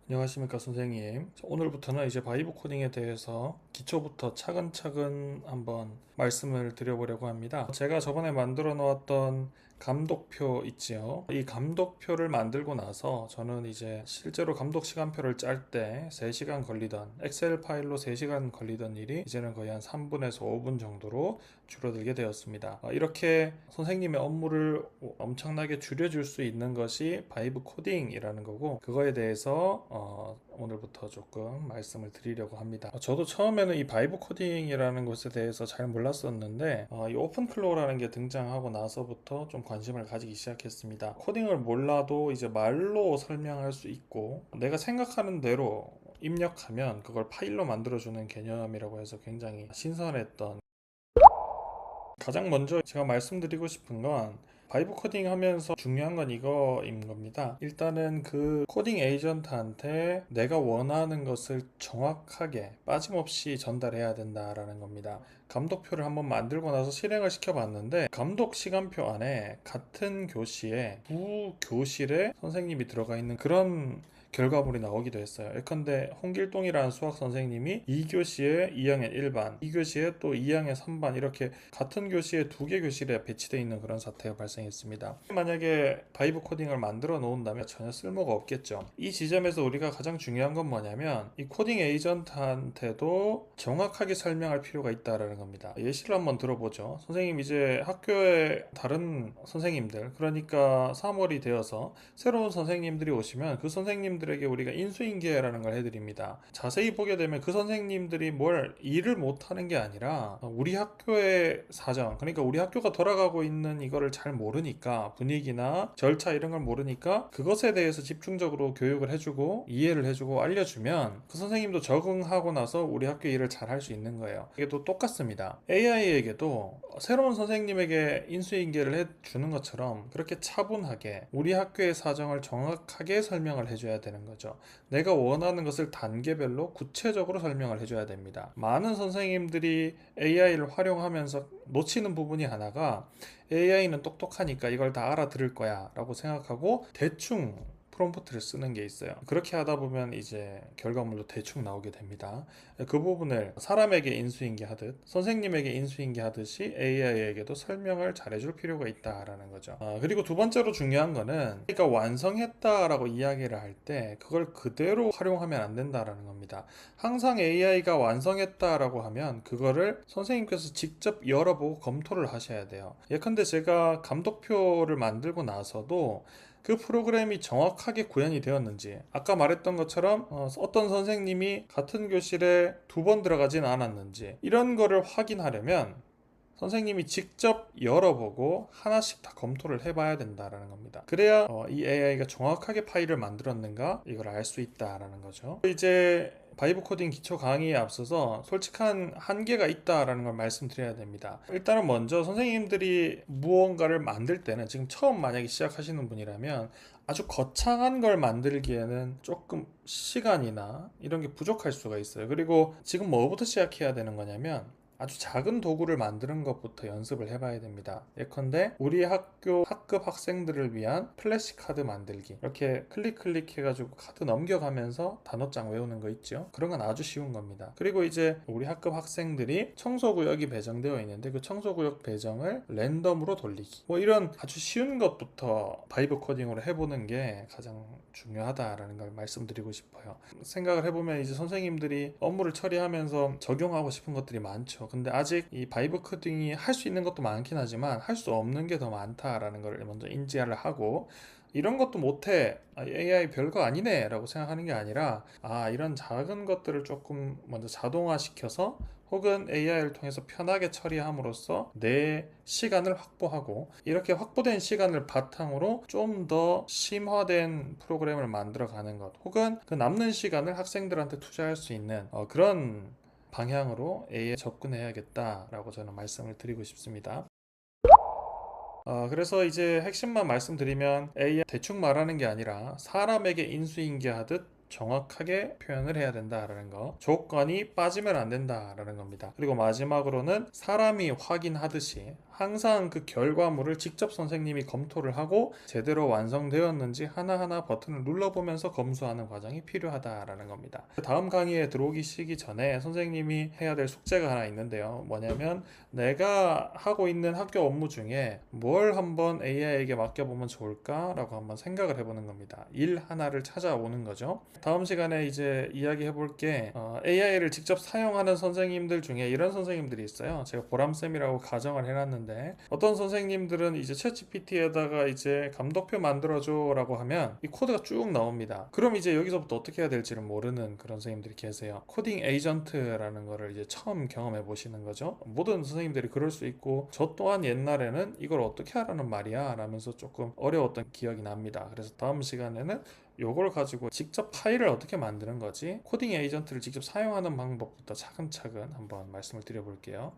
안녕하십니까 선생님. 오늘부터는 이제 바이브 코딩에 대해서 기초부터 차근차근 한번 말씀을 드려보려고 합니다. 제가 저번에 만들어 놓았던 감독표 있지요. 이 감독표를 만들고 나서 저는 이제 실제로 감독 시간표를 짤 때 3시간 걸리던 엑셀 파일로 3시간 걸리던 일이 이제는 거의 한 3분에서 5분 정도로 줄어들게 되었습니다. 이렇게 선생님의 업무를 엄청나게 줄여줄 수 있는 것이 바이브 코딩이라는 거고, 그거에 대해서 오늘부터 조금 말씀을 드리려고 합니다. 저도 처음에는 이 바이브 코딩이라는 것에 대해서 잘 몰랐었는데 이 오픈클로우라는 게 등장하고 나서부터 좀 관심을 가지기 시작했습니다. 코딩을 몰라도 이제 말로 설명할 수 있고 내가 생각하는 대로 입력하면 그걸 파일로 만들어주는 개념이라고 해서 굉장히 신선했던, 가장 먼저 제가 말씀드리고 싶은 건 바이브 코딩 하면서 중요한 건 이거인 겁니다. 일단은 그 코딩 에이전트한테 내가 원하는 것을 정확하게 빠짐없이 전달해야 된다라는 겁니다. 감독표를 한번 만들고 나서 실행을 시켜봤는데 감독 시간표 안에 같은 교시에 두 교실에 선생님이 들어가 있는 그런 결과물이 나오기도 했어요. 예컨대 홍길동이라는 수학 선생님이 2교시에 2학년 1반, 2교시에 또 2학년 3반 이렇게 같은 교시에 두 개 교실에 배치되어 있는 그런 사태가 발생했습니다. 만약에 바이브 코딩을 만들어 놓은다면 전혀 쓸모가 없겠죠. 이 지점에서 우리가 가장 중요한 건 뭐냐면 이 코딩 에이전트한테도 정확하게 설명할 필요가 있다라는 겁니다. 예시를 한번 들어보죠. 선생님 이제 학교에 다른 선생님들, 그러니까 3월이 되어서 새로운 선생님들이 오시면 그 선생님들에게 우리가 인수인계라는 걸 해드립니다. 자세히 보게 되면 그 선생님들이 뭘 일을 못하는 게 아니라 우리 학교의 사정, 그러니까 우리 학교가 돌아가고 있는 이거를 잘 모르니까, 분위기나 절차 이런 걸 모르니까 그것에 대해서 집중적으로 교육을 해주고 이해를 해주고 알려주면 그 선생님도 적응하고 나서 우리 학교 일을 잘 할 수 있는 거예요. 이게 또 똑같습니다. AI에게도 새로운 선생님에게 인수인계를 해주는 것처럼 그렇게 차분하게 우리 학교의 사정을 정확하게 설명을 해줘야 되는 거죠. 내가 원하는 것을 단계별로 구체적으로 설명을 해줘야 됩니다. 많은 선생님들이 AI를 활용하면서 놓치는 부분이 하나가, AI는 똑똑하니까 이걸 다 알아들을 거야 라고 생각하고 대충 프롬프트를 쓰는 게 있어요. 그렇게 하다 보면 이제 결과물도 대충 나오게 됩니다. 그 부분을 사람에게 인수인계 하듯 선생님에게 인수인계 하듯이 AI에게도 설명을 잘해줄 필요가 있다라는 거죠. 그리고 두 번째로 중요한 거는, 그러니까 완성했다라고 이야기를 할 때 그걸 그대로 활용하면 안 된다라는 겁니다. 항상 AI가 완성했다라고 하면 그거를 선생님께서 직접 열어보고 검토를 하셔야 돼요. 예컨대 제가 감독표를 만들고 나서도 그 프로그램이 정확하게 구현이 되었는지, 아까 말했던 것처럼 어떤 선생님이 같은 교실에 2번 들어가진 않았는지, 이런 거를 확인하려면 선생님이 직접 열어보고 하나씩 다 검토를 해봐야 된다라는 겁니다. 그래야 이 AI가 정확하게 파일을 만들었는가 이걸 알 수 있다라는 거죠. 이제 바이브 코딩 기초 강의에 앞서서 솔직한 한계가 있다라는 걸 말씀드려야 됩니다. 일단은 먼저 선생님들이 무언가를 만들 때는, 지금 처음 만약에 시작하시는 분이라면 아주 거창한 걸 만들기에는 조금 시간이나 이런 게 부족할 수가 있어요. 그리고 지금 뭐부터 시작해야 되는 거냐면 아주 작은 도구를 만드는 것부터 연습을 해봐야 됩니다. 예컨대 우리 학교 학급 학생들을 위한 플래시 카드 만들기, 이렇게 클릭 해가지고 카드 넘겨가면서 단어장 외우는 거 있죠. 그런 건 아주 쉬운 겁니다. 그리고 이제 우리 학급 학생들이 청소구역이 배정되어 있는데 그 청소구역 배정을 랜덤으로 돌리기, 뭐 이런 아주 쉬운 것부터 바이브 코딩으로 해보는 게 가장 중요하다라는 걸 말씀드리고 싶어요. 생각을 해보면 이제 선생님들이 업무를 처리하면서 적용하고 싶은 것들이 많죠. 근데 아직 이 바이브 코딩이 할 수 있는 것도 많긴 하지만 할 수 없는 게 더 많다라는 걸 먼저 인지를 하고, 이런 것도 못해, AI 별거 아니네 라고 생각하는 게 아니라, 이런 작은 것들을 조금 먼저 자동화 시켜서 혹은 AI를 통해서 편하게 처리함으로써 내 시간을 확보하고, 이렇게 확보된 시간을 바탕으로 좀 더 심화된 프로그램을 만들어 가는 것, 혹은 그 남는 시간을 학생들한테 투자할 수 있는 그런 방향으로 A에 접근해야겠다라고 저는 말씀을 드리고 싶습니다. 그래서 이제 핵심만 말씀드리면, A에 대충 말하는 게 아니라 사람에게 인수인계하듯 정확하게 표현을 해야 된다라는 거, 조건이 빠지면 안 된다라는 겁니다. 그리고 마지막으로는 사람이 확인하듯이 항상 그 결과물을 직접 선생님이 검토를 하고 제대로 완성되었는지 하나하나 버튼을 눌러보면서 검수하는 과정이 필요하다라는 겁니다. 다음 강의에 들어오기 전에 선생님이 해야 될 숙제가 하나 있는데요. 뭐냐면 내가 하고 있는 학교 업무 중에 뭘 한번 AI에게 맡겨보면 좋을까라고 한번 생각을 해보는 겁니다. 일 하나를 찾아오는 거죠. 다음 시간에 이제 이야기해 볼게 AI를 직접 사용하는 선생님들 중에 이런 선생님들이 있어요. 제가 보람쌤이라고 가정을 해놨는데 어떤 선생님들은 이제 챗GPT에다가 이제 감독표 만들어줘 라고 하면 이 코드가 쭉 나옵니다. 그럼 이제 여기서부터 어떻게 해야 될지를 모르는 그런 선생님들이 계세요. 코딩 에이전트라는 거를 이제 처음 경험해 보시는 거죠. 모든 선생님들이 그럴 수 있고 저 또한 옛날에는 이걸 어떻게 하라는 말이야 라면서 조금 어려웠던 기억이 납니다. 그래서 다음 시간에는 요걸 가지고 직접 파일을 어떻게 만드는 거지, 코딩 에이전트를 직접 사용하는 방법부터 차근차근 한번 말씀을 드려볼게요.